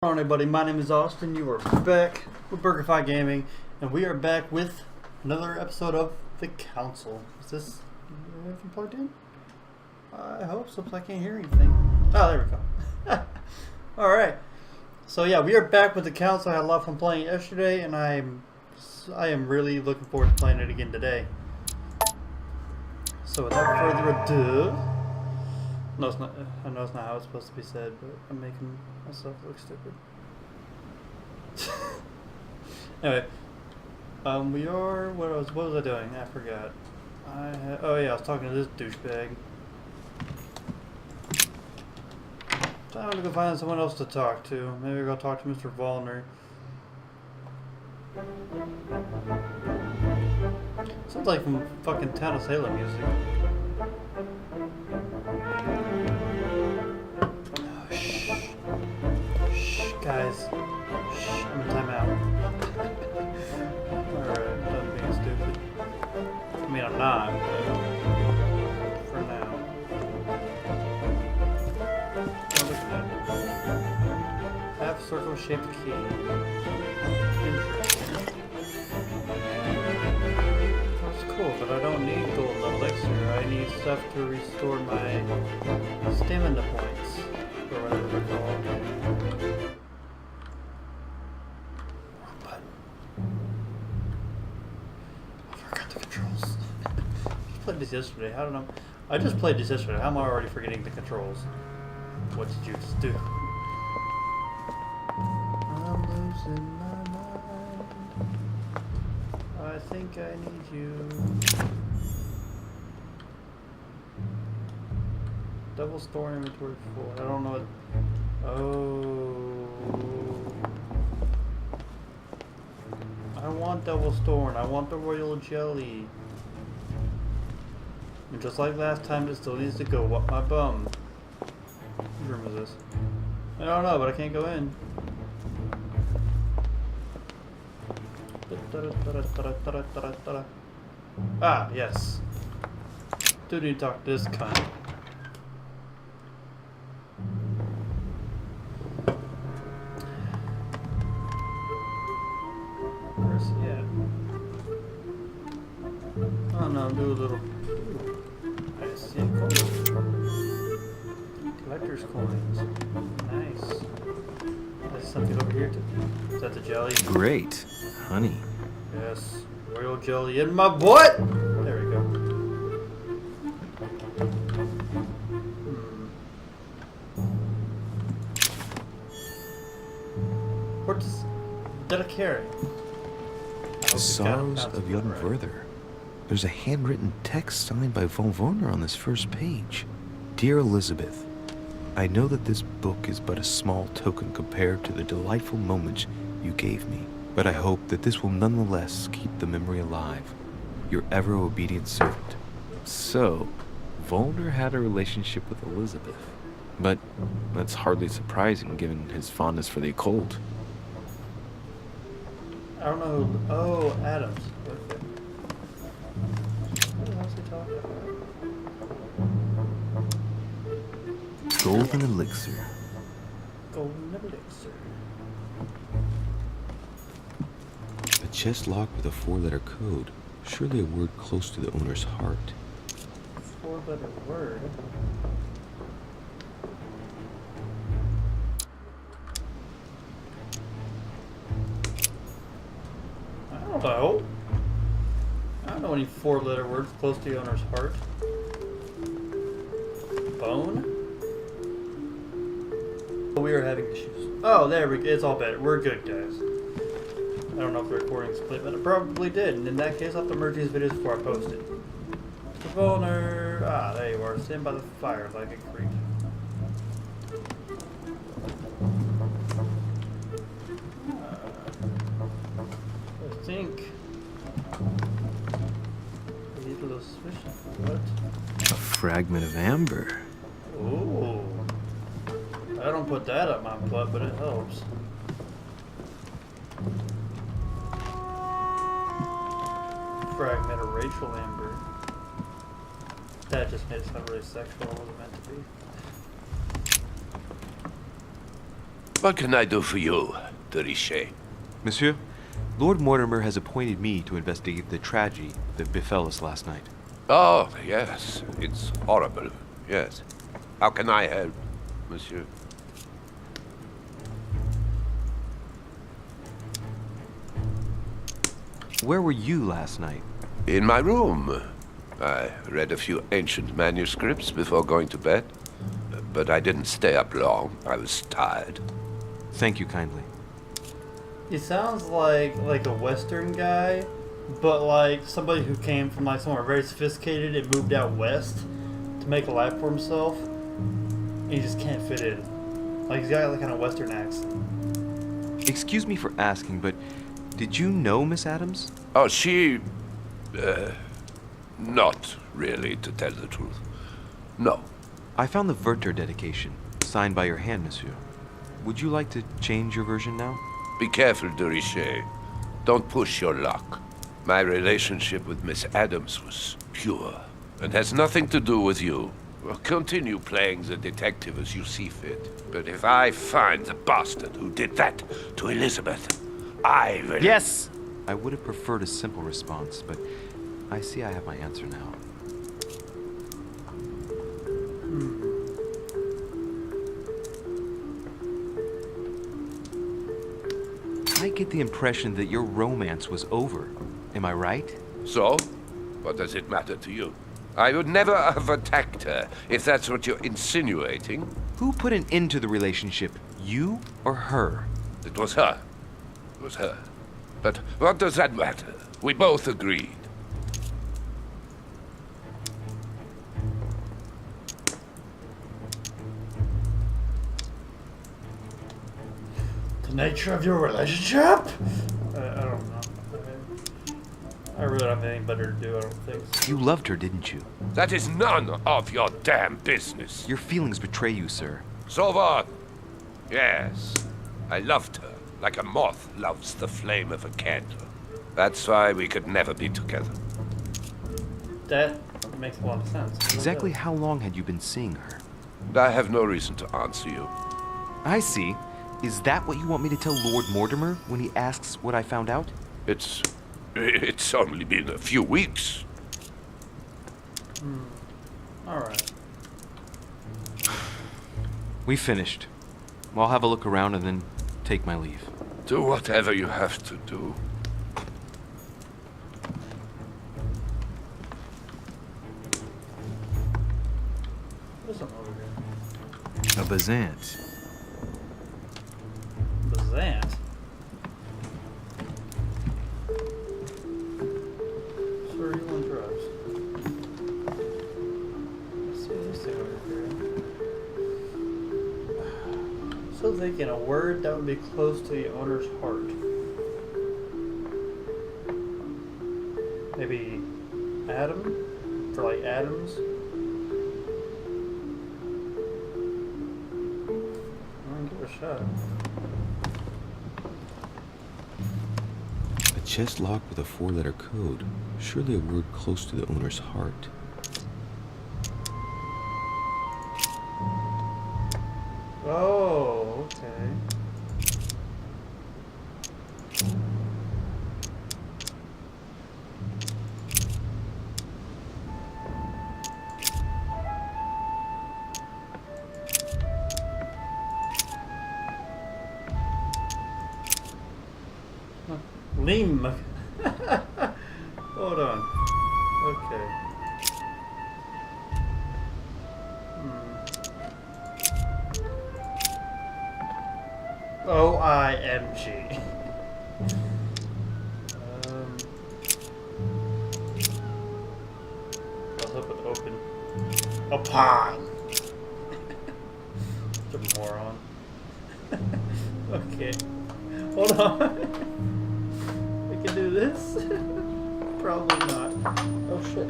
Hello everybody, my name is Austin. You are back with BurgerFi Gaming, and we are back with another episode of The Council. Is this everything plugged in? I hope so, because I can't hear anything. Oh, there we go. Alright, so yeah, we are back with The Council. I had a lot of fun playing it yesterday, and I am really looking forward to playing it again today. So without further ado, no, it's not. I know it's not how it's supposed to be said, but I'm making myself look stupid. Anyway, we are. What was I doing? I forgot. Oh yeah, I was talking to this douchebag. So I'm gonna go find someone else to talk to. Maybe I'll go talk to Mr. Vollner. Sounds like from fucking Town of Salem music. Guys, shh, I'm in timeout. Alright, I'm done being stupid. I mean, I'm not, but for now. Oh, look at that. Half circle shaped key. Interesting. That's cool, but I don't need gold elixir. I need stuff to restore my stamina points, or whatever they're called. Played this yesterday. I don't know. I just played this yesterday. How am I already forgetting the controls? What did you just do? I'm losing my mind. I think I need you. Double store inventory full. I don't know what. Oh. I want double store and I want the royal jelly. And just like last time, it still needs to go up my bum. Whose room is this? I don't know, but I can't go in. Ah, yes. Do need to talk to this cunt. Where's he at? Oh no, do a little. I see coins. Collector's coins. Nice. There's something over here too. Is that the jelly? Great. Honey. Yes. Royal jelly in my butt! There we go. What does... Did I carry? The Sorrows of Young Werther. There's a handwritten text signed by von Werner on this first page. Dear Elizabeth, I know that this book is but a small token compared to the delightful moments you gave me, but I hope that this will nonetheless keep the memory alive. Your ever-obedient servant. So, Werner had a relationship with Elizabeth, but that's hardly surprising given his fondness for the occult. I don't know who... Oh, Adams. Okay. What the hell is he talking about? Golden elixir. Golden elixir. A chest locked with a 4-letter code. Surely a word close to the owner's heart. 4-letter word? I don't know. I don't know any 4-letter words close to the owner's heart. Bone? We are having issues. Oh, there we go. It's all better. We're good, guys. I don't know if the recording split, but it probably did. And in that case, I'll have to merge these videos before I post it. Mr. Vollner. Ah, there you are. Stand by the fire like a creep. I think... What? A fragment of amber. Ooh. I don't put that up my butt, but it helps. Fragment of Rachel Amber. That just made it sound really sexual. It wasn't meant to be. What can I do for you, de Richet? Monsieur, Lord Mortimer has appointed me to investigate the tragedy that befell us last night. Oh, yes. It's horrible. Yes. How can I help, monsieur? Where were you last night? In my room. I read a few ancient manuscripts before going to bed. But I didn't stay up long. I was tired. Thank you kindly. He sounds like a Western guy, but like somebody who came from like somewhere very sophisticated and moved out west to make a life for himself. And he just can't fit in. Like he's got like kind of Western accent. Excuse me for asking, but did you know Miss Adams? Oh, she... not really, to tell the truth. No. I found the Werther dedication, signed by your hand, monsieur. Would you like to change your version now? Be careful, de Richet. Don't push your luck. My relationship with Miss Adams was pure, and has nothing to do with you. Well, continue playing the detective as you see fit. But if I find the bastard who did that to Elizabeth, I will... Yes! I would have preferred a simple response, but I see I have my answer now. I get the impression that your romance was over. Am I right? So? What does it matter to you? I would never have attacked her, if that's what you're insinuating. Who put an end to the relationship? You or her? It was her. It was her. But what does that matter? We both agreed. The nature of your relationship? I don't know. I really don't have anything better to do, I don't think. You loved her, didn't you? That is none of your damn business. Your feelings betray you, sir. So what? Yes, I loved her, like a moth loves the flame of a candle. That's why we could never be together. That makes a lot of sense. Exactly how long had you been seeing her? I have no reason to answer you. I see. Is that what you want me to tell Lord Mortimer when he asks what I found out? It's only been a few weeks. Alright. We finished. Well, I'll have a look around and then take my leave. Do whatever you have to do. There's something over here. A Bazant. Bazant? Sir, you want drugs? Let's see this thing over here. So thinking a word that would be close to the owner's heart. Maybe Adam? For like Adams? Give it a shot. A chest locked with a 4-letter code. Surely a word close to the owner's heart. Oh, okay. Lim. Hold on. Okay. OIMG. Let's hope it open. Upon. Such a moron. Okay. Hold on. We can do this? Probably not. Oh shit.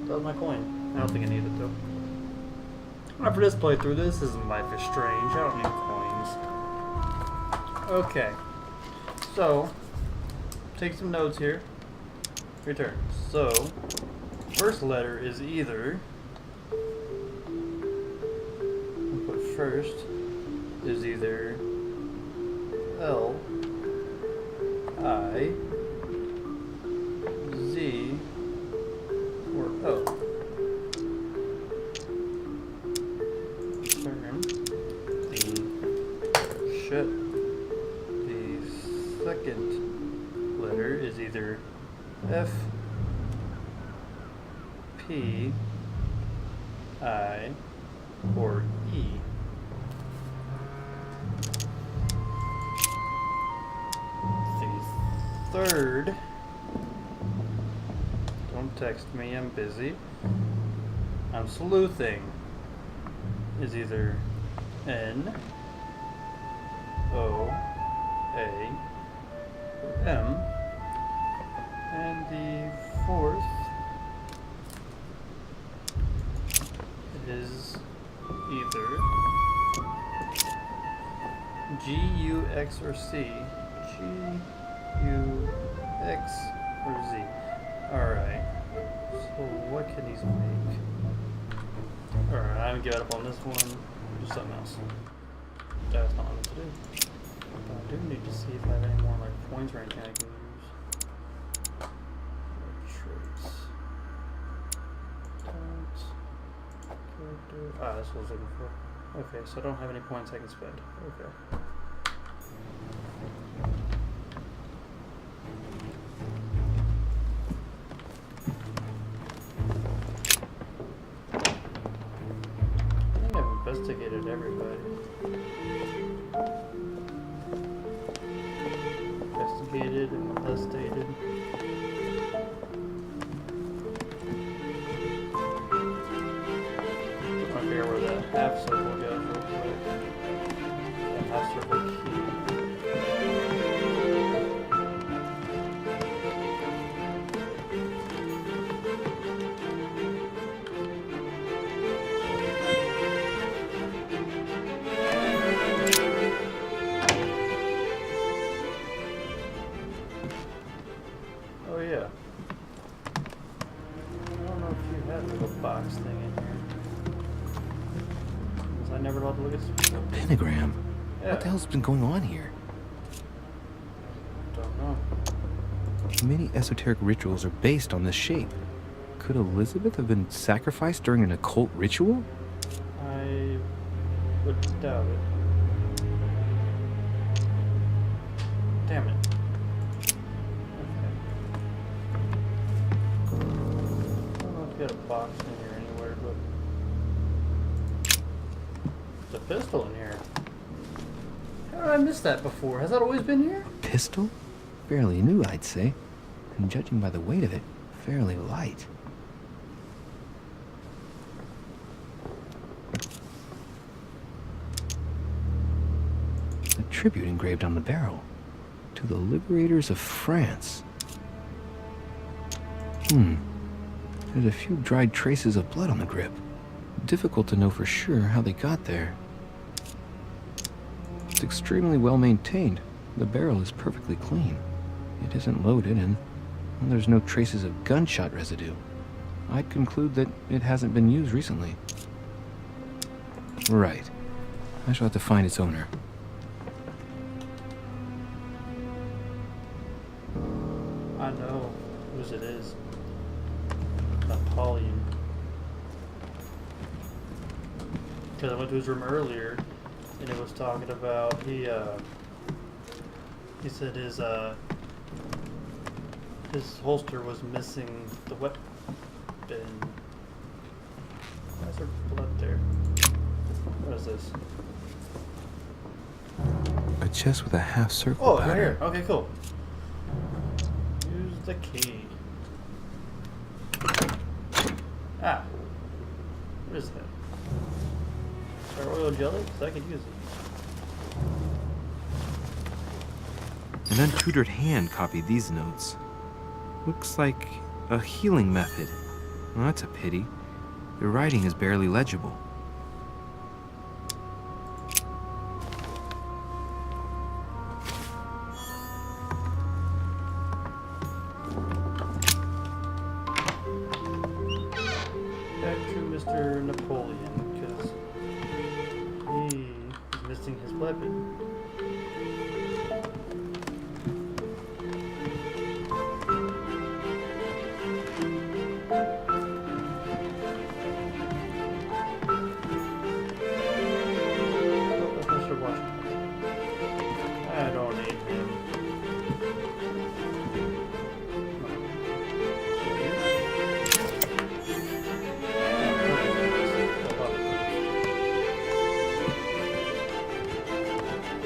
That was my coin. I don't think I need it though. After this playthrough, this is Life is Strange. I don't need coins. Okay. So, take some notes here. Your turn. So, first letter is either... I'll put first. is either L I Z or O. Turn the second letter is either F P I or E. The third, don't text me, I'm busy, I'm sleuthing, is either N O A or M. And the fourth is either G, U, X, or C. G, U, X, or Z. Alright. So what can these make? Alright, I'm gonna give up on this one. Do something else. That's not what I meant to do. But I do need to see if I have any more like points or anything I can use. Traits. Character. Ah, that's what I was looking for. Okay, so I don't have any points I can spend. Okay. I think I've investigated everybody. Investigated and molested. I figure where the half circle goes real quick. The half circle key. Oh yeah. I don't know if you had a little box thing in here. I never allowed to look at this before. Pentagram? Yeah. What the hell's been going on here? Don't know. Many esoteric rituals are based on this shape. Could Elizabeth have been sacrificed during an occult ritual? I would doubt it. Damn it. Okay. I don't know if you got a box in here anywhere, but there's a pistol in here. How did I miss that before? Has that always been here? Pistol? Fairly new, I'd say. And judging by the weight of it, fairly light. A tribute engraved on the barrel. To the liberators of France. There's a few dried traces of blood on the grip. Difficult to know for sure how they got there. It's extremely well maintained. The barrel is perfectly clean. It isn't loaded and there's no traces of gunshot residue. I'd conclude that it hasn't been used recently. Right. I shall have to find its owner. I know whose it is. Napoleon. Because I went to his room earlier and it was talking about he said his holster was missing the weapon. Why is there blood there? What is this? A chest with a half circle Oh, right pattern. here. Okay, cool. Use the key. Ah. What is that? Star oil jelly? Because I could use it. An untutored hand copied these notes. Looks like a healing method. Well, that's a pity. The writing is barely legible. Back to Mr. Napoleon, because he is missing his weapon. I don't need him.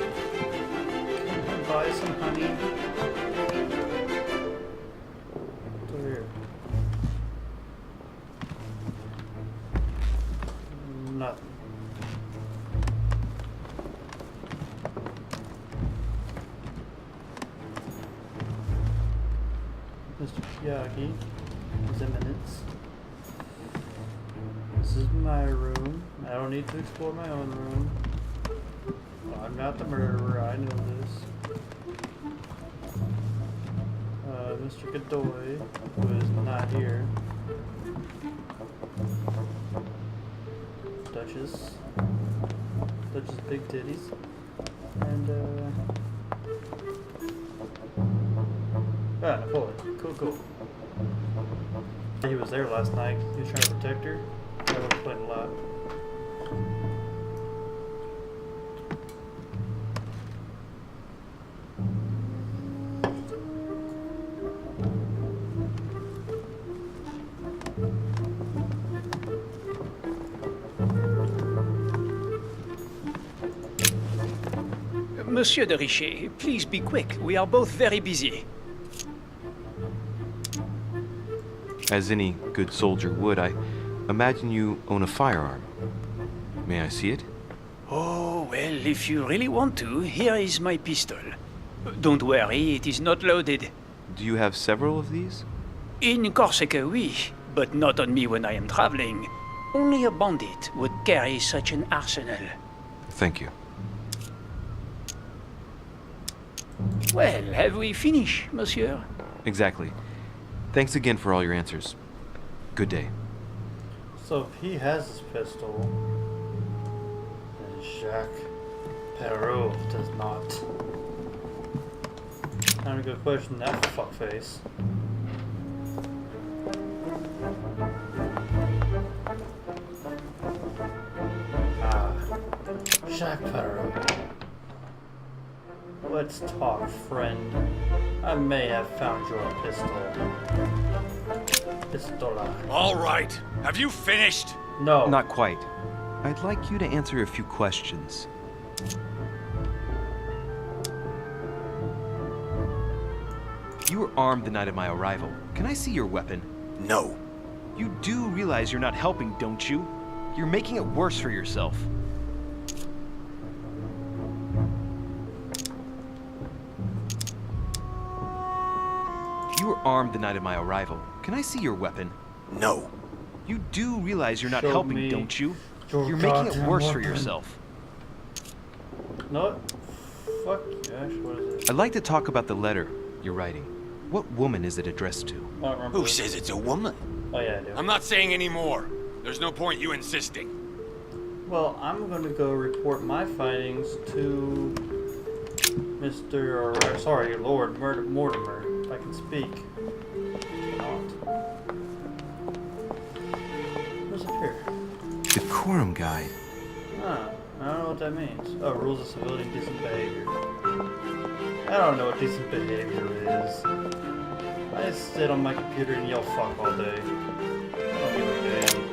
Can I buy some honey? What's over here? Nothing. Mr. Miyagi, His Eminence. This is my room. I don't need to explore my own room. Well, I'm not the murderer, I know this. Mr. Godoy, who is not here. Duchess. Duchess Big Titties. And, Napoleon. Cool. He was there last night. He was trying to protect her. I would have played a lot. Monsieur de Richet, please be quick. We are both very busy. As any good soldier would, I imagine you own a firearm. May I see it? Oh, well, if you really want to, here is my pistol. Don't worry, it is not loaded. Do you have several of these? In Corsica, oui, but not on me when I am traveling. Only a bandit would carry such an arsenal. Thank you. Well, have we finished, monsieur? Exactly. Thanks again for all your answers. Good day. So if he has his pistol, and Jacques Perrault does not. Time to go question that fuckface. Jacques Perrault. Let's talk, friend. I may have found your pistol. Pistola. All right. Have you finished? No. Not quite. I'd like you to answer a few questions. You were armed the night of my arrival. Can I see your weapon? No. You do realize you're not helping, don't you? You're making it worse for yourself. You were armed the night of my arrival. Can I see your weapon? No. You do realize you're not Show helping, me don't you? your You're making it goddamn worse for weapon. yourself. No. Fuck you, Ash. What is it? I'd like to talk about the letter you're writing. What woman is it addressed to? I don't remember. Who says it's a woman? Oh yeah, I do. I'm not saying any more. There's no point you insisting. Well, I'm going to go report my findings to Lord Mortimer, if I can speak. What's up here? Decorum guide. Ah, I don't know what that means. Oh, rules of civility and decent behavior. I don't know what decent behavior is. I just sit on my computer and yell fuck all day. I don't give a damn.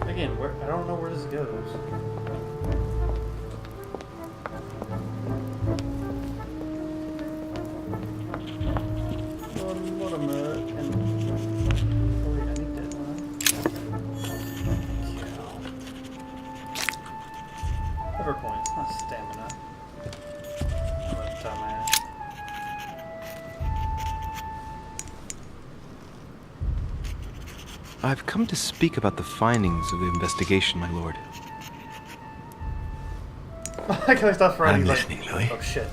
Again, I don't know where this goes. Lord Mortimer and... Oh wait, I need that one. Cover points, not stamina. I'm a dumbass. I've come to speak about the findings of the investigation, my lord. I can stop writing. I'm Like, listening, Louis. oh shit.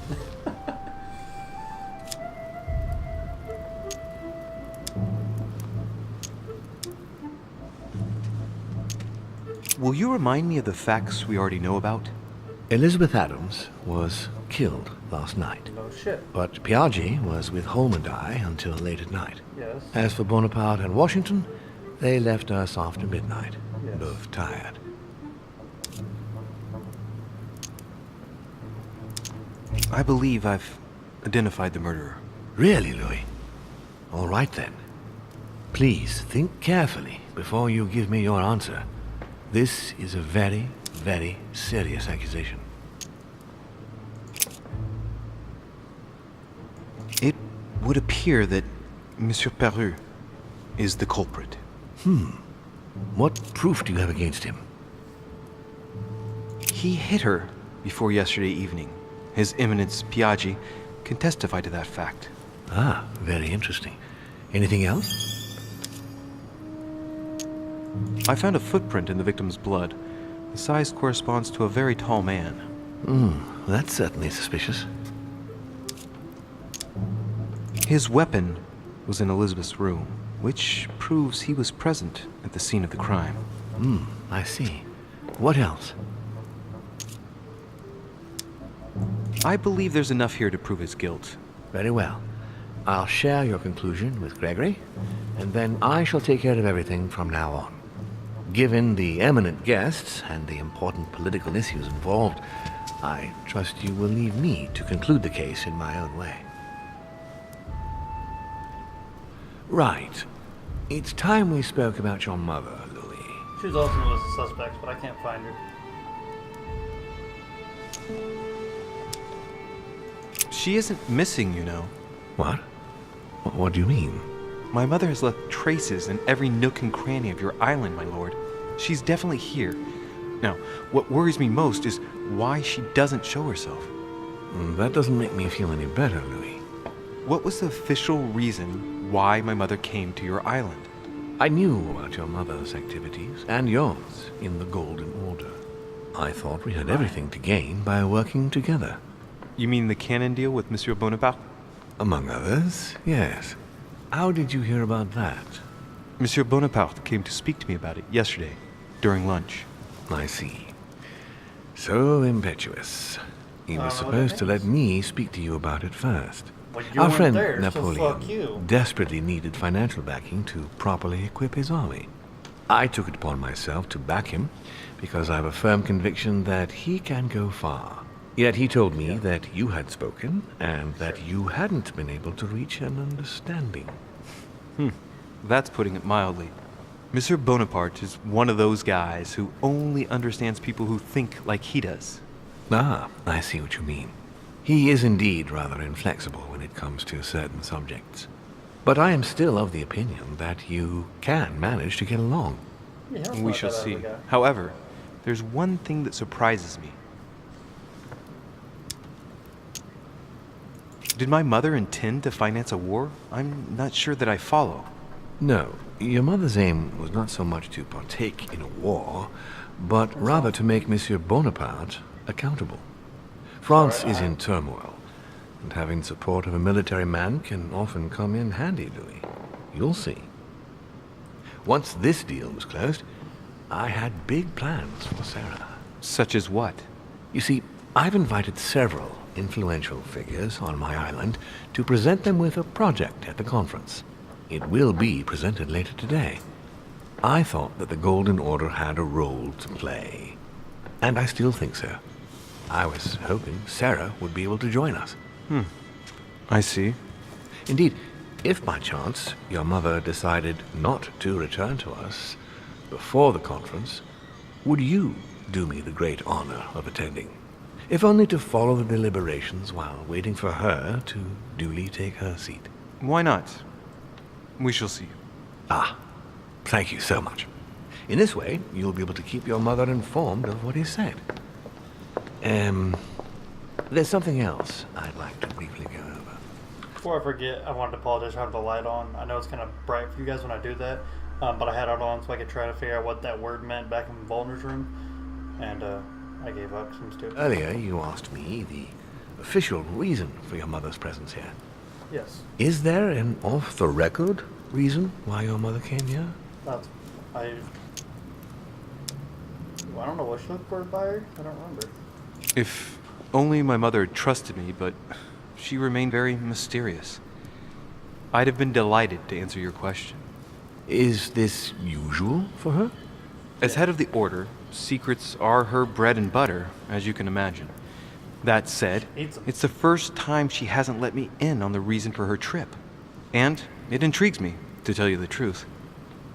Will you remind me of the facts we already know about? Elizabeth Adams was killed last night, No shit. but Piaggi was with Holmondai until late at night. Yes. As for Bonaparte and Washington, they left us after midnight, Yes. both tired. I believe I've identified the murderer. Really, Louis? All right then. Please think carefully before you give me your answer. This is a very, very serious accusation. It would appear that Monsieur Peru is the culprit. What proof do you have against him? He hit her before yesterday evening. His Eminence Piaggi can testify to that fact. Ah, very interesting. Anything else? I found a footprint in the victim's blood. The size corresponds to a very tall man. That's certainly suspicious. His weapon was in Elizabeth's room, which proves he was present at the scene of the crime. I see. What else? I believe there's enough here to prove his guilt. Very well. I'll share your conclusion with Gregory, and then I shall take care of everything from now on. Given the eminent guests and the important political issues involved, I trust you will leave me to conclude the case in my own way. Right. It's time we spoke about your mother, Louis. She was also on the list of suspects, but I can't find her. She isn't missing, you know. What? What do you mean? My mother has left traces in every nook and cranny of your island, my lord. She's definitely here. Now, what worries me most is why she doesn't show herself. That doesn't make me feel any better, Louis. What was the official reason why my mother came to your island? I knew about your mother's activities, and yours, in the Golden Order. I thought we had everything to gain by working together. You mean the cannon deal with Monsieur Bonaparte? Among others, yes. How did you hear about that? Monsieur Bonaparte came to speak to me about it yesterday, during lunch. I see. So impetuous. He was I don't know what supposed that to let means. me speak to you about it first. Well, you Our weren't friend there, so Napoleon fuck you. desperately needed financial backing to properly equip his army. I took it upon myself to back him because I have a firm conviction that he can go far. Yet he told me that you had spoken and that you hadn't been able to reach an understanding. That's putting it mildly. Monsieur Bonaparte is one of those guys who only understands people who think like he does. Ah, I see what you mean. He is indeed rather inflexible when it comes to certain subjects. But I am still of the opinion that you can manage to get along. Yeah, that's We not shall that bad see. of a guy. However, there's one thing that surprises me. Did my mother intend to finance a war? I'm not sure that I follow. No, your mother's aim was not so much to partake in a war, but rather to make Monsieur Bonaparte accountable. France is in turmoil, and having support of a military man can often come in handy, Louis. You'll see. Once this deal was closed, I had big plans for Sarah. Such as what? You see, I've invited several influential figures on my island to present them with a project at the conference. It will be presented later today. I thought that the Golden Order had a role to play, and I still think so. I was hoping Sarah would be able to join us. I see. Indeed, if by chance your mother decided not to return to us before the conference, would you do me the great honor of attending? If only to follow the deliberations while waiting for her to duly take her seat. Why not? We shall see. Ah, thank you so much. In this way, you'll be able to keep your mother informed of what is said. There's something else I'd like to briefly go over. Before I forget, I wanted to apologize for having the light on. I know it's kind of bright for you guys when I do that, but I had it on so I could try to figure out what that word meant back in Volner's room, and I gave up some stupid. Earlier, you asked me the official reason for your mother's presence here. Yes, Is there an off-the-record reason why your mother came here? that's I don't know what she looked for by her. I don't remember. If only my mother had trusted me, but she remained very mysterious. I'd have been delighted to answer your question. Is this usual for her? As head of the Order, secrets are her bread and butter, as you can imagine. That said, Eats 'em. it's the first time she hasn't let me in on the reason for her trip. And it intrigues me, to tell you the truth.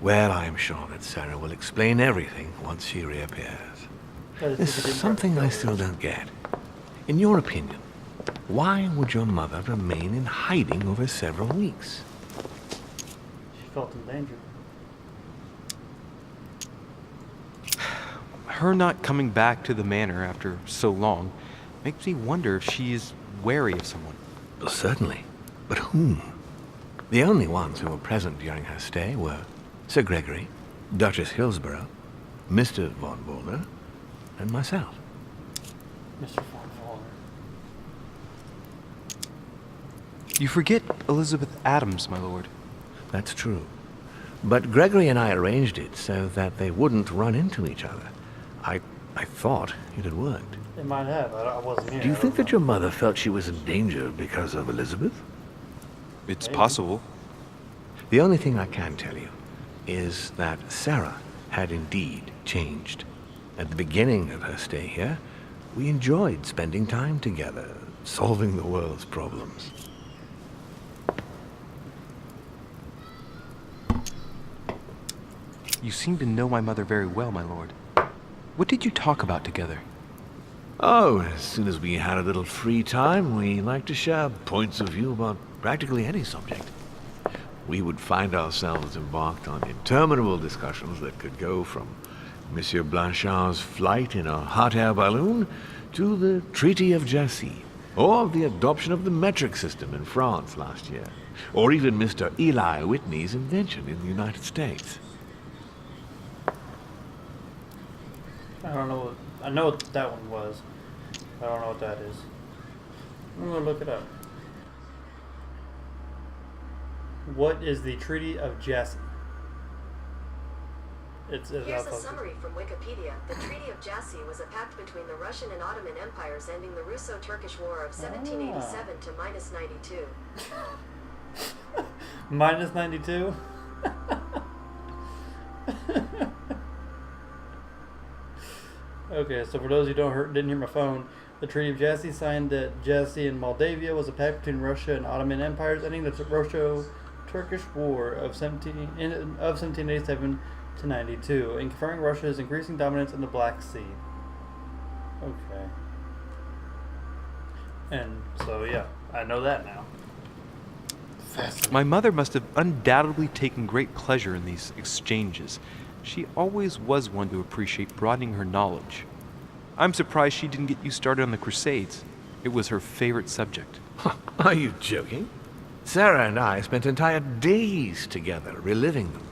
Well, I am sure that Sarah will explain everything once she reappears. There's something I still don't get. In your opinion, why would your mother remain in hiding over several weeks? She felt in danger. Her not coming back to the manor after so long makes me wonder if she is wary of someone. Well, certainly. But whom? The only ones who were present during her stay were Sir Gregory, Duchess Hillsborough, Mr. von Wollner, and myself. Mr. Von Waller. You forget Elizabeth Adams, my lord. That's true. But Gregory and I arranged it so that they wouldn't run into each other. I thought it had worked. It might have. I wasn't here. Do you I think don't that your mother felt she was in danger because of Elizabeth? It's Maybe. possible. The only thing I can tell you is that Sarah had indeed changed. At the beginning of her stay here, we enjoyed spending time together, solving the world's problems. You seem to know my mother very well, my lord. What did you talk about together? Oh, as soon as we had a little free time, we liked to share points of view about practically any subject. We would find ourselves embarked on interminable discussions that could go from Monsieur Blanchard's flight in a hot air balloon to the Treaty of Jassy, or the adoption of the metric system in France last year, or even Mr. Eli Whitney's invention in the United States. I don't know. I know what that one was. I don't know what that is. I'm gonna look it up. What is the Treaty of Jassy? Here's a summary from Wikipedia. The Treaty of Jassy was a pact between the Russian and Ottoman empires ending the Russo-Turkish War of 1787 to minus 92. Minus 92? Okay, so for those who didn't hear my phone, the Treaty of Jassy, signed at Jassy in Moldavia, was a pact between Russia and Ottoman empires ending the Russo-Turkish War of 1787 to 92, and conferring Russia's increasing dominance in the Black Sea. Okay. And so, yeah, I know that now. Fascinating. My mother must have undoubtedly taken great pleasure in these exchanges. She always was one to appreciate broadening her knowledge. I'm surprised she didn't get you started on the Crusades. It was her favorite subject. Are you joking? Sarah and I spent entire days together reliving them.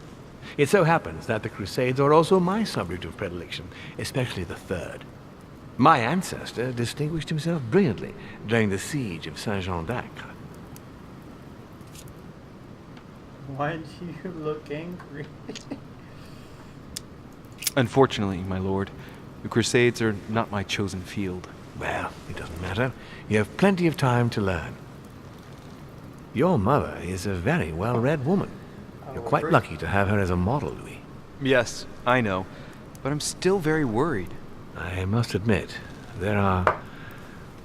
It so happens that the Crusades are also my subject of predilection, especially the Third. My ancestor distinguished himself brilliantly during the siege of Saint-Jean d'Acre. Why do you look angry? Unfortunately, my lord, the Crusades are not my chosen field. Well, it doesn't matter. You have plenty of time to learn. Your mother is a very well-read woman. You're quite lucky to have her as a model, Louis. Yes, I know, but I'm still very worried. I must admit, there are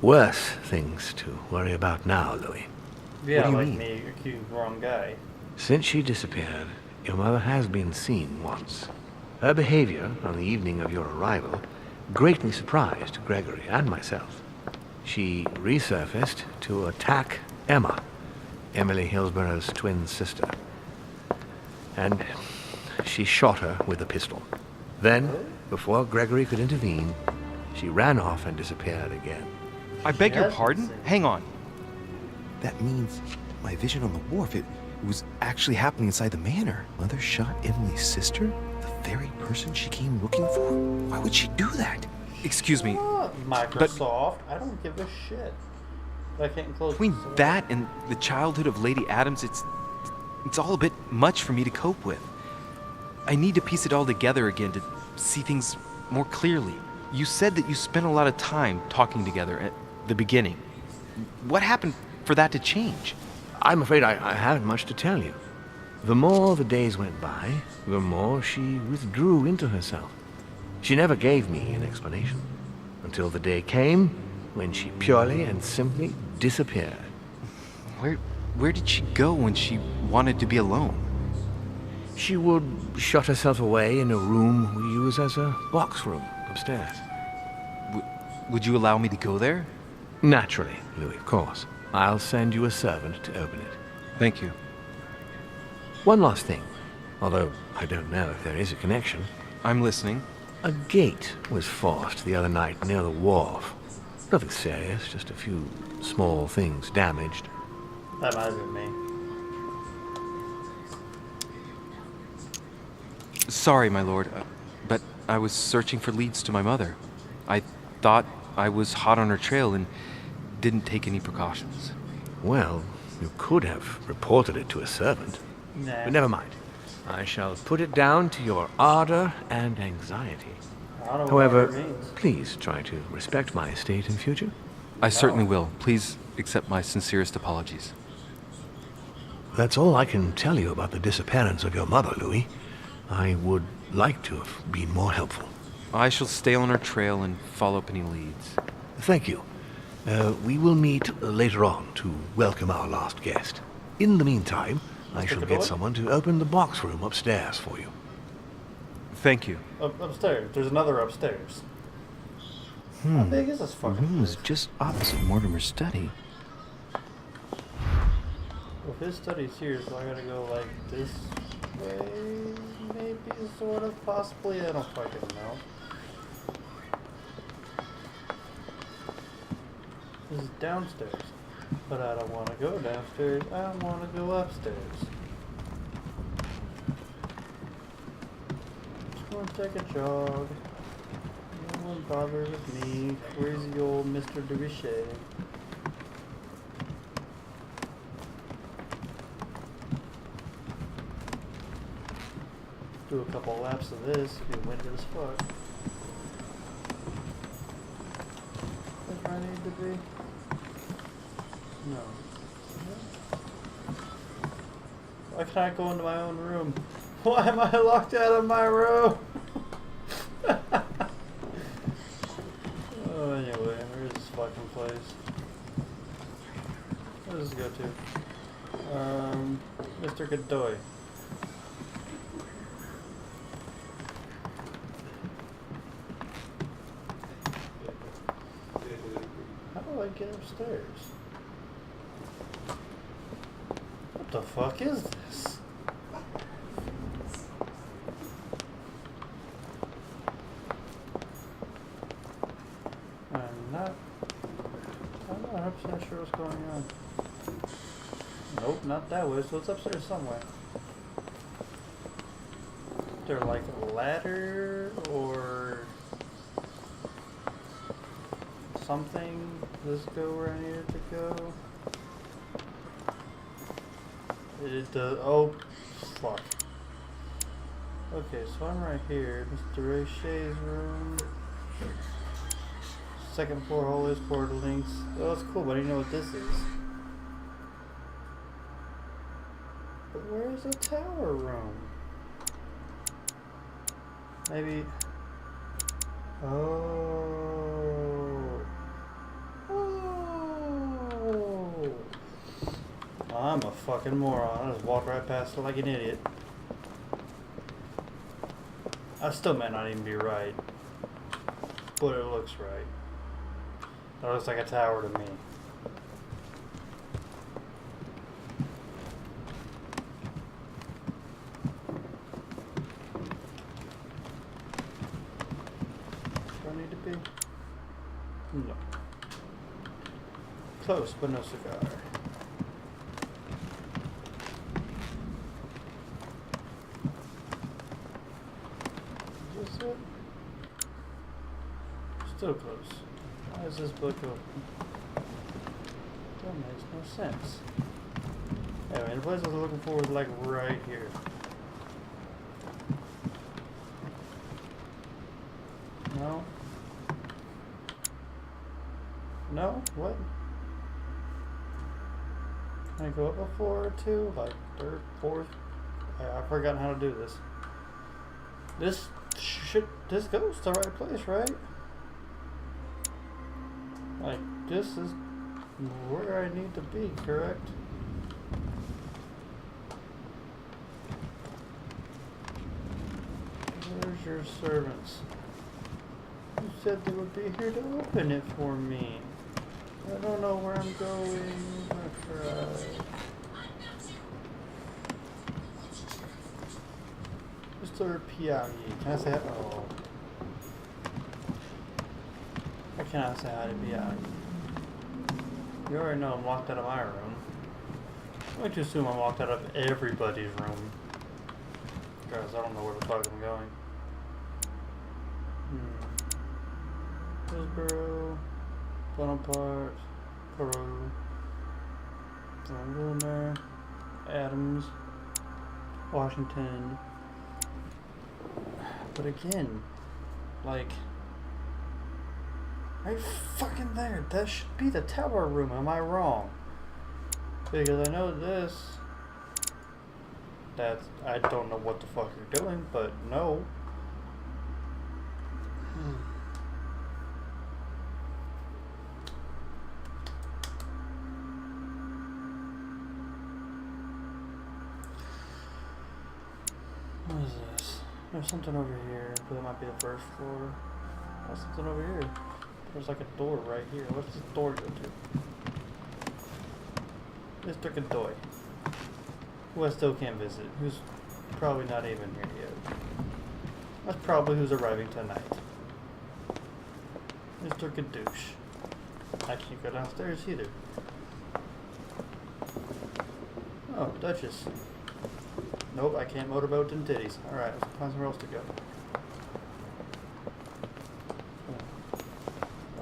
worse things to worry about now, Louis. Yeah, What do you like mean? me accusing the wrong guy. Since she disappeared, your mother has been seen once. Her behavior on the evening of your arrival greatly surprised Gregory and myself. She resurfaced to attack Emma, Emily Hillsborough's twin sister. And she shot her with a pistol. Then, before Gregory could intervene, she ran off and disappeared again. I beg your Yes, pardon? it's- Hang on. That means my vision on the wharf, it was actually happening inside the manor. Mother shot Emily's sister? The very person she came looking for? Why would she do that? Excuse me. Microsoft, I don't give a shit. But I can't close Between this. that and the childhood of Lady Adams, it's all a bit much for me to cope with. I need to piece it all together again to see things more clearly. You said that you spent a lot of time talking together at the beginning. What happened for that to change? I'm afraid I haven't much to tell you. The more the days went by, the more she withdrew into herself. She never gave me an explanation, until the day came when she purely and simply disappeared. Where did she go when she wanted to be alone? She would shut herself away in a room we use as a box room upstairs. Would you allow me to go there? Naturally, Louis, of course. I'll send you a servant to open it. Thank you. One last thing, although I don't know if there is a connection. I'm listening. A gate was forced the other night near the wharf. Nothing serious, just a few small things damaged. That might have been me. Sorry, my lord, but I was searching for leads to my mother. I thought I was hot on her trail and didn't take any precautions. Well, you could have reported it to a servant. Nah. But never mind. I shall put it down to your ardor and anxiety. I don't know However, what it means. please try to respect my estate in future. I certainly will. Please accept my sincerest apologies. That's all I can tell you about the disappearance of your mother, Louis. I would like to have been more helpful. I shall stay on her trail and follow up any leads. Thank you. We will meet later on to welcome our last guest. In the meantime, I shall get someone to open the box room upstairs for you. Thank you. Upstairs. There's another upstairs. How big is this The fucking room is place? just opposite Mortimer's study. Well, his study's here, so I gotta go like this way, maybe, sort of, possibly. I don't fucking know. This is downstairs, but I don't want to go downstairs. I want to go upstairs. Just want to take a jog. No one bother with me. Crazy old Mr. Derichet. Do a couple laps of this, get winded as fuck. That's where I need to be. No. Why can't I go into my own room? Why am I locked out of my room? Oh, anyway, where is this fucking place? Where does this go to? Mr. Godoy. How do I get upstairs? What the fuck is this? I'm not 100% sure what's going on. Nope, not that way, so it's upstairs somewhere. Is there like a ladder or something? Does this go where I need it to go? It does. Oh, fuck. Okay, so I'm right here. Mr. Richet's room. Second floor hallways, corridor links. Oh, that's cool, but I don't know what this is. But where is the tower room? Maybe. Oh. Oh. I'm a fucking moron. I just walked right past it like an idiot. I still may not even be right. But it looks right. It looks like a tower to me. Do I need to be? No. Close, but no cigar. Is this it? Still close. Why is this book open? That makes no sense. Anyway, the place I was looking for was like right here. No. No? What? Can I go up a floor or two? Like third, fourth? I've forgotten how to do this. This goes to the right place, right? Like, this is where I need to be, correct? Where's your servants? You said they would be here to open it for me. I don't know where I'm going. I'll try. Mr. Piaghi, can I say oh? I cannot say hi to Piaghi. You already know I'm locked out of my room. I'm going to assume I'm locked out of everybody's room. Guys, I don't know where the fuck I'm going. Hillsborough, Bonaparte, Peru, Wilmer, Adams, Washington. But again, like, right fucking there. That should be the tower room. Am I wrong? Because I know this. That I don't know what the fuck you're doing, but no. What is this? There's something over here, but that might be the first floor. There's something over here. There's like a door right here. What's this door go to? Mr. Godoy. Who I still can't visit. Who's probably not even here yet. That's probably who's arriving tonight. Mr. Gadoosh. I can't go downstairs either. Oh, Duchess. Nope, I can't motorboat in titties. Alright, let's find somewhere else to go.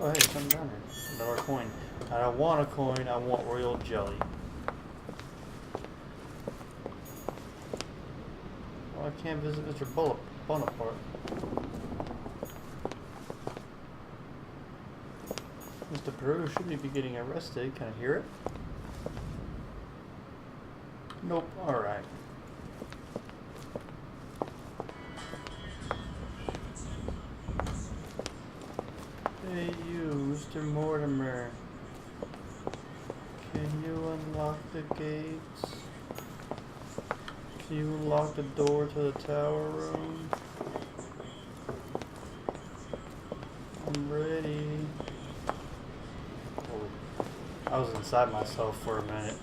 Oh, hey, something down here. Another coin. I don't want a coin, I want royal jelly. Well, I can't visit Mr. Bonaparte. Mr. Peru shouldn't be getting arrested. Can I hear it? Nope, alright. Hey you, Mr. Mortimer. Can you unlock the gates? Can you unlock the door to the tower room? I'm ready. Oh, I was inside myself for a minute.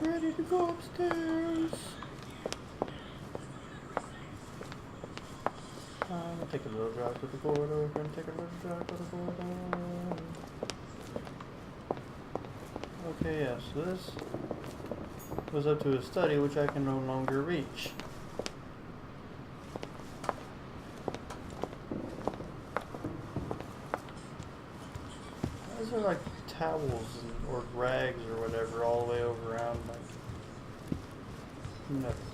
Ready to go upstairs. I'm gonna take a little drive to the corridor. Gonna take a little drive to the corridor. Okay, yeah, so this goes up to a study which I can no longer reach. These are like towels or rags or whatever all the way over around, like nothing.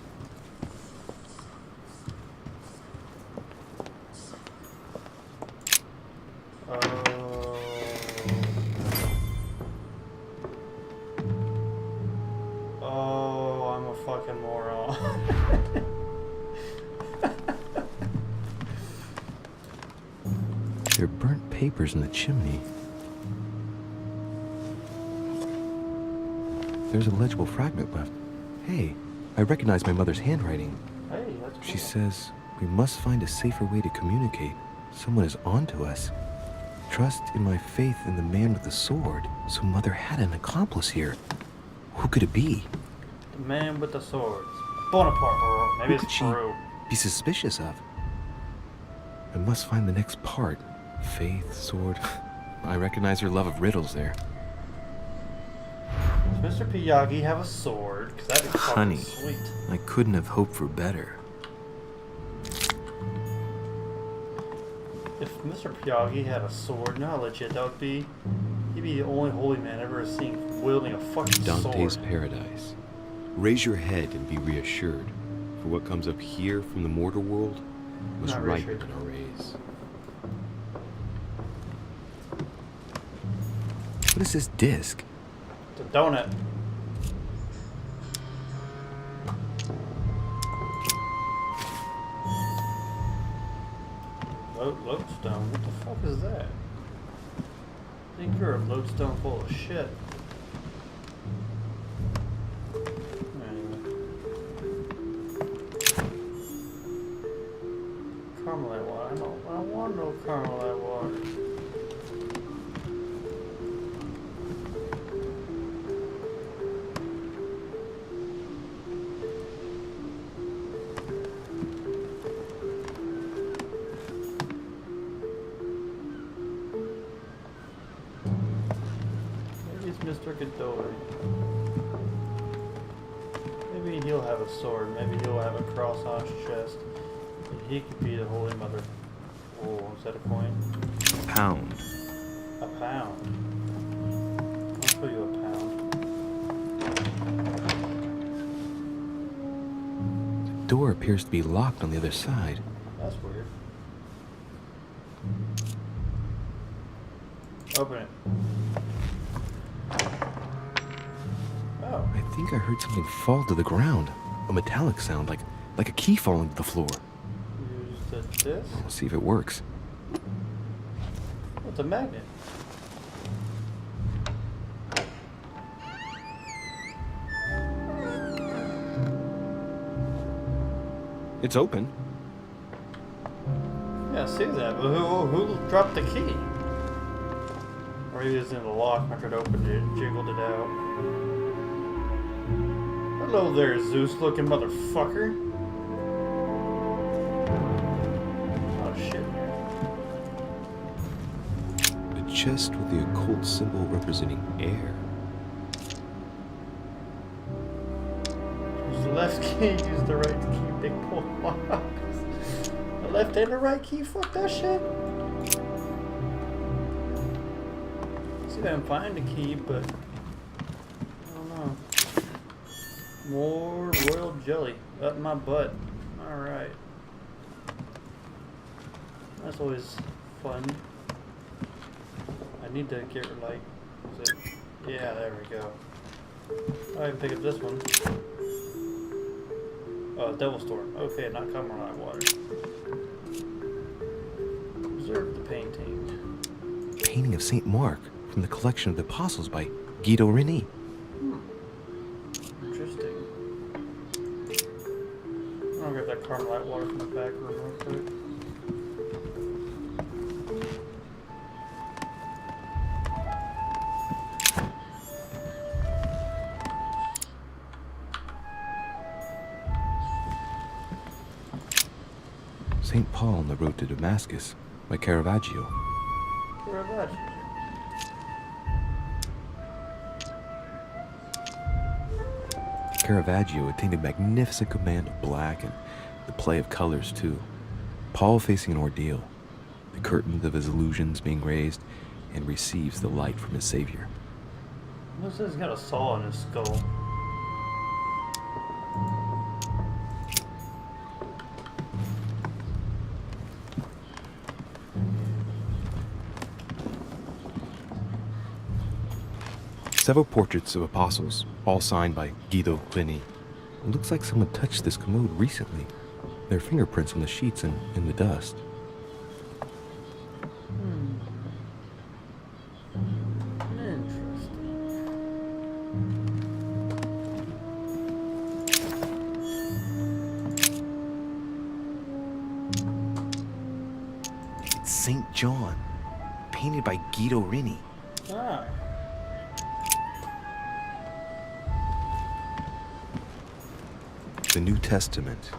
Oh, I'm a fucking moron. There are burnt papers in the chimney. There's a legible fragment left. Hey, I recognize my mother's handwriting. Hey, that's cool. She says, we must find a safer way to communicate. Someone is onto us. Trust in my faith in the man with the sword. So Mother had an accomplice here. Who could it be? The man with the swords. Bonaparte, or maybe Who could it's she Peru. be suspicious of? I must find the next part. Faith, sword. I recognize her love of riddles there. Does Mr. Piaghi have a sword? Because that'd be fucking Honey, sweet. I couldn't have hoped for better. If Mr. Piaghi had a sword, you know how legit that would be? He'd be the only holy man ever seen wielding a fucking Dante's sword. Paradise. Raise your head and be reassured, for what comes up here from the mortal world was Not ripe really sure. in our rays. What is this disc? It's a donut. Lodestone? What the fuck is that? I think you're a lodestone full of shit. Anyway. Carmelite water. I don't want no Carmelite water. Mr. Godori. Maybe he'll have a sword. Maybe he'll have a cross on his chest. And he could be the Holy Mother. Oh, is that a coin? Pound. A pound. I'll show you a pound. The door appears to be locked on the other side. That's weird. Open it. Oh. I think I heard something fall to the ground. A metallic sound, like a key falling to the floor. Use this. Let's see if it works. Oh, it's a magnet. It's open. Yeah, I see that, but who dropped the key? Or he was in the lock when I tried to open it, jiggled it out. Hello there, Zeus-looking motherfucker. Oh shit. A chest with the occult symbol representing air. Use the left key, use the right key, big pull locks. The left and the right key, fuck that shit. See if I can find the key, but I don't know. More royal jelly up my butt. Alright. That's always fun. I need to get like, is it? Yeah, there we go. I can pick up this one. Oh, Devil's Storm. Okay, not Carmelite water. Observe the painting. Painting of St. Mark from the collection of the Apostles by Guido Reni. Interesting. I'll grab that Carmelite water from the back room real quick. St. Paul on the Road to Damascus by Caravaggio. Caravaggio. Caravaggio attained a magnificent command of black and the play of colors too. Paul facing an ordeal, the curtains of his illusions being raised, and receives the light from his Savior. Looks like he's got a saw in his skull. Several portraits of apostles, all signed by Guido Reni. It looks like someone touched this commode recently. There are fingerprints on the sheets and in the dust. Interesting. It's St. John, painted by Guido Reni. Ah. The New Testament.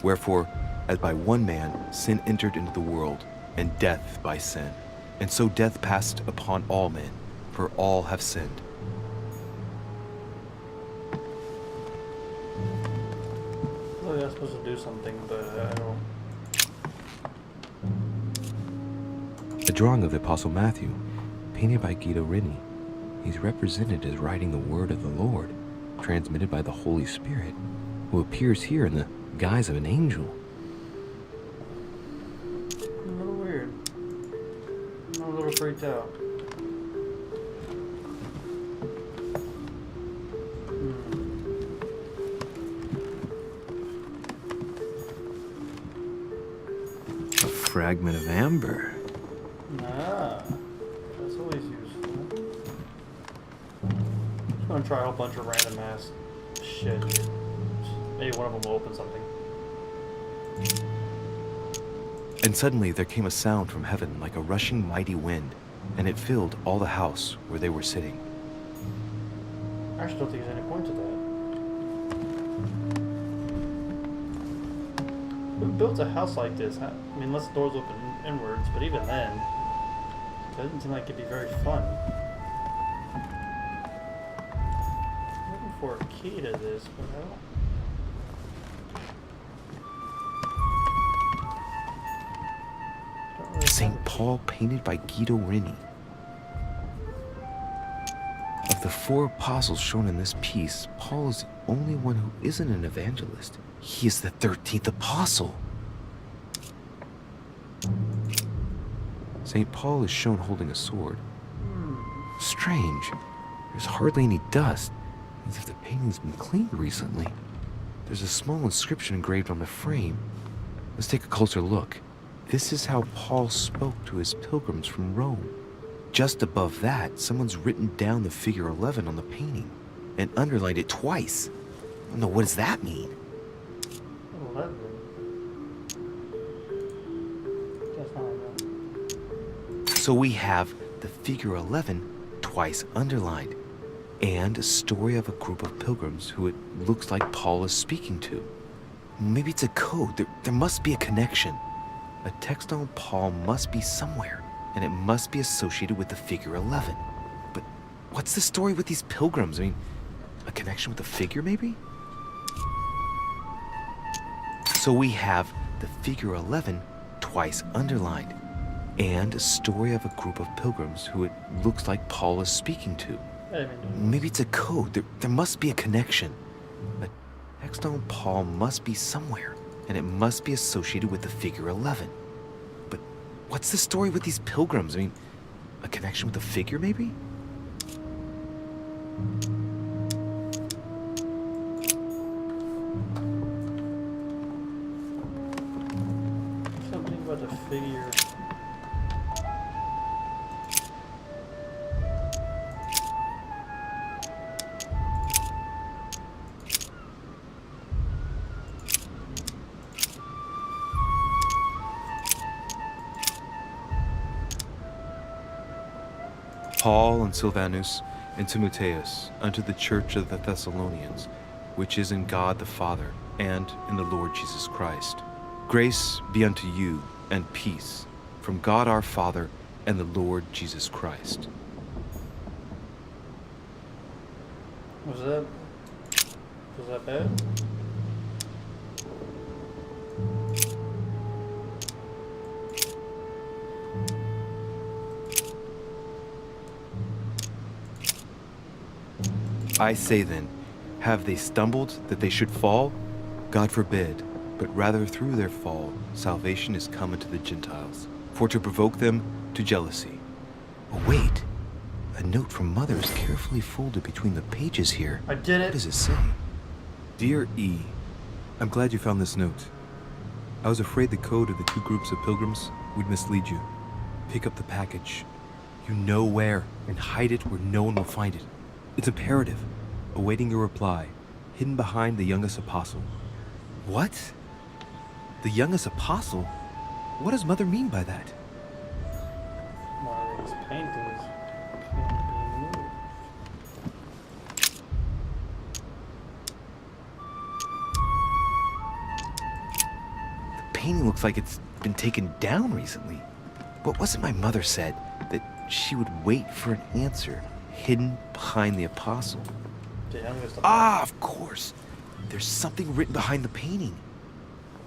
Wherefore, as by one man sin entered into the world, and death by sin, and so death passed upon all men, for all have sinned. Look, I was supposed to do something, but I don't. A drawing of the Apostle Matthew, painted by Guido Reni. He's represented as writing the word of the Lord, transmitted by the Holy Spirit, who appears here in the guise of an angel. A little weird. I'm a little freaked out. A fragment of amber. Ah, that's always useful. Just gonna try a whole bunch of random ass shit here. Maybe one of them will open something. And suddenly there came a sound from heaven like a rushing mighty wind, and it filled all the house where they were sitting. I actually don't think there's any point to that. Who builds a house like this? I mean, unless the doors open inwards, but even then, it doesn't seem like it'd be very fun. I'm looking for a key to this, but I don't. St. Paul painted by Guido Reni. Of the 4 apostles shown in this piece, Paul is the only one who isn't an evangelist. He is the 13th apostle. St. Paul is shown holding a sword. Strange. There's hardly any dust, as if the painting's been cleaned recently. There's a small inscription engraved on the frame. Let's take a closer look. This is how Paul spoke to his pilgrims from Rome. Just above that, someone's written down the figure 11 on the painting and underlined it twice. No, what does that mean? 11. That's not right. So we have the figure 11 twice underlined, and a story of a group of pilgrims who it looks like Paul is speaking to. Maybe it's a code. There must be a connection. A text on Paul must be somewhere, and it must be associated with the figure 11. But what's the story with these pilgrims? I mean, a connection with the figure, maybe? So we have the figure 11 twice underlined, and a story of a group of pilgrims who it looks like Paul is speaking to. Maybe it's a code. There must be a connection. A text on Paul must be somewhere, and it must be associated with the figure 11. But what's the story with these pilgrims? I mean, a connection with the figure, maybe? Something about the figure. Paul and Silvanus and Timotheus unto the church of the Thessalonians, which is in God the Father and in the Lord Jesus Christ. Grace be unto you and peace from God our Father and the Lord Jesus Christ. Was that bad? I say then, have they stumbled that they should fall? God forbid, but rather through their fall, salvation is come unto the Gentiles, for to provoke them to jealousy. Oh, wait. A note from Mother is carefully folded between the pages here. I did it. What does it say? Dear E, I'm glad you found this note. I was afraid the code of the 2 groups of pilgrims would mislead you. Pick up the package. You know where, and hide it where no one will find it. It's imperative. Awaiting your reply, hidden behind the youngest apostle. What? The youngest apostle? What does Mother mean by that? One of these paintings can be moved. The painting looks like it's been taken down recently. What was it my mother said? That she would wait for an answer hidden behind the apostle. The youngest apostle. Ah, of course. There's something written behind the painting.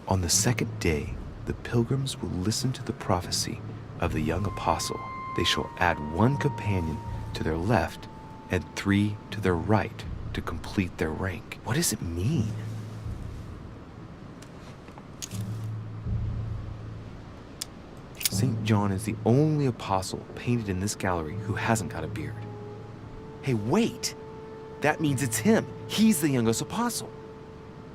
On the 2nd day, the pilgrims will listen to the prophecy of the young apostle they shall add one companion to their left and 3 to their right to complete their rank. What does it mean? St. John is the only apostle painted in this gallery who hasn't got a beard. Hey, wait! That means it's him. He's the youngest apostle.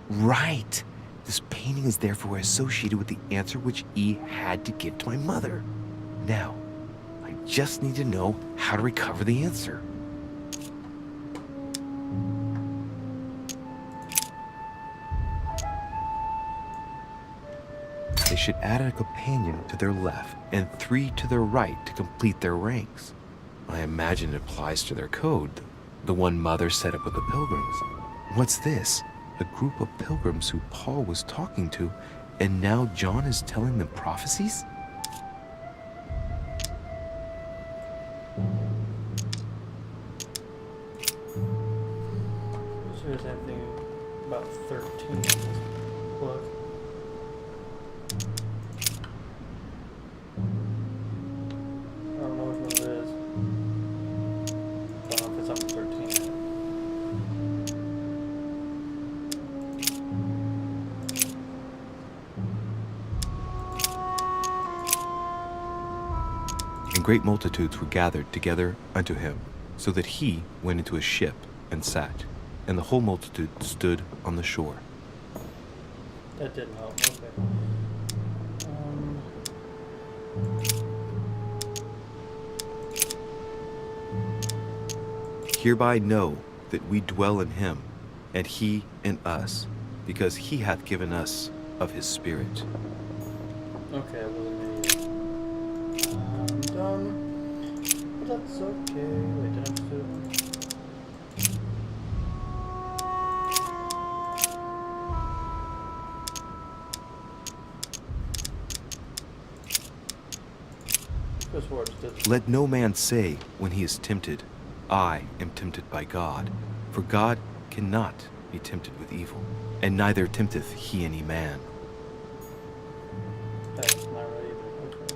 Right. This painting is therefore associated with the answer which E had to give to my mother. Now, I just need to know how to recover the answer. They should add a companion to their left and 3 to their right to complete their ranks. I imagine it applies to their code, the one Mother set up with the pilgrims. What's this? A group of pilgrims who Paul was talking to, and now John is telling them prophecies? So there's anything about 13 in this book. I don't know which one it is. I don't know if it's up to 13. And great multitudes were gathered together unto him, so that he went into a ship and sat, and the whole multitude stood on the shore. That didn't help. Okay. Hereby know that we dwell in him, and he in us, because he hath given us of his Spirit. Okay, I wasn't an idiot. I'm done. But that's okay. Wait, did I just do it? That's what I just did. Let no man say when he is tempted, I am tempted by God. For God cannot be tempted with evil, and neither tempteth he any man. That's not right either. Okay.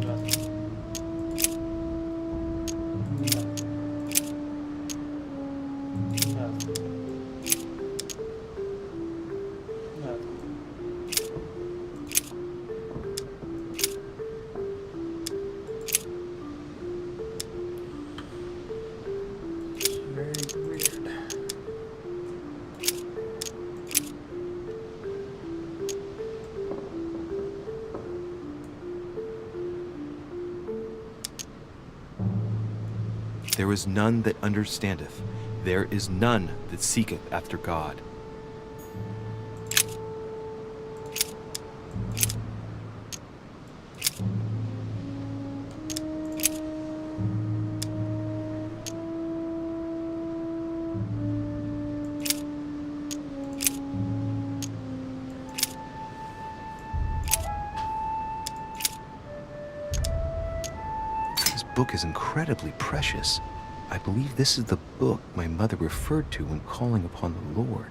Nothing. Nothing. Nothing. It's very weird. There is none that understandeth, there is none that seeketh after God. This book is incredibly precious. I believe this is the book my mother referred to when calling upon the Lord.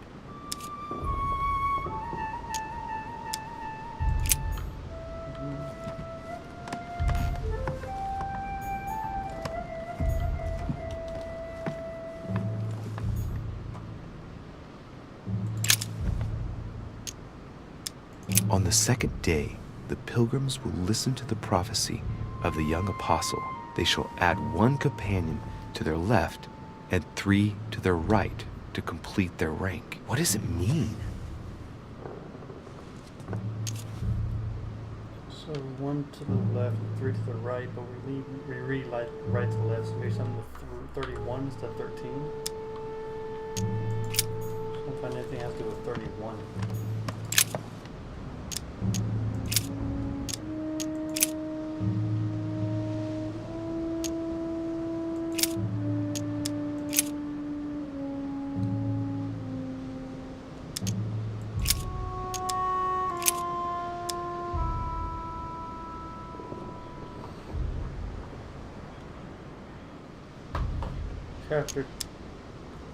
On the second day, the pilgrims will listen to the prophecy of the young apostle. They shall add one companion to their left and 3 to their right to complete their rank. What does it mean? So 1 to the left, 3 to the right, but we read like right to left, so maybe something with 31 instead of 13. I don't find anything has to do with 31. Chapter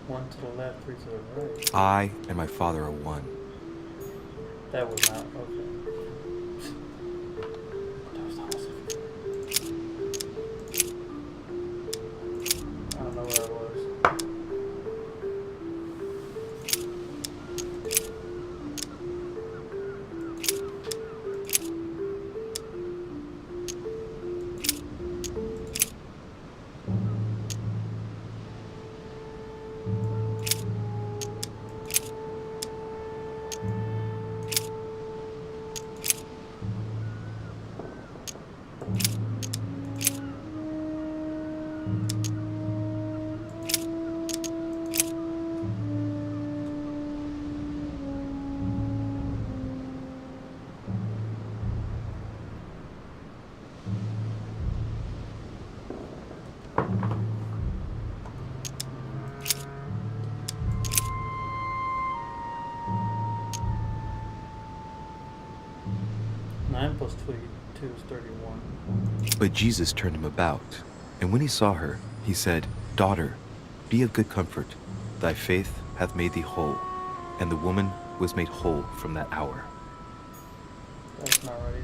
1 to the left, 3 to the right. I and my Father are one. That was not okay. That was not also. I don't know where I was. Plus 22 is 31. But Jesus turned him about, and when he saw her, he said, Daughter, be of good comfort. Thy faith hath made thee whole. And the woman was made whole from that hour. That's not right either.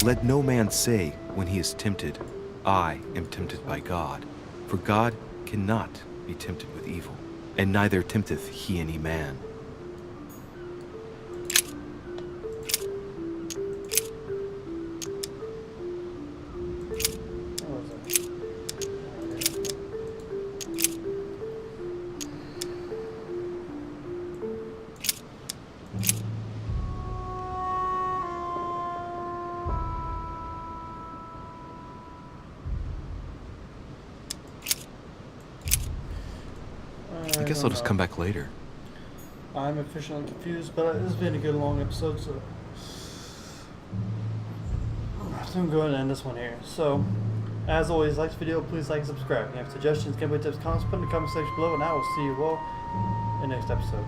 Let no man say when he is tempted, I am tempted by God. For God cannot be tempted with evil, and neither tempteth he any man. I guess I'll just come back later. I'm officially confused, but this has been a good long episode, so I'm going to end this one here. So, as always, like this video, please like and subscribe. If you have suggestions, gameplay tips, comments, put in the comment section below, and I will see you all in the next episode.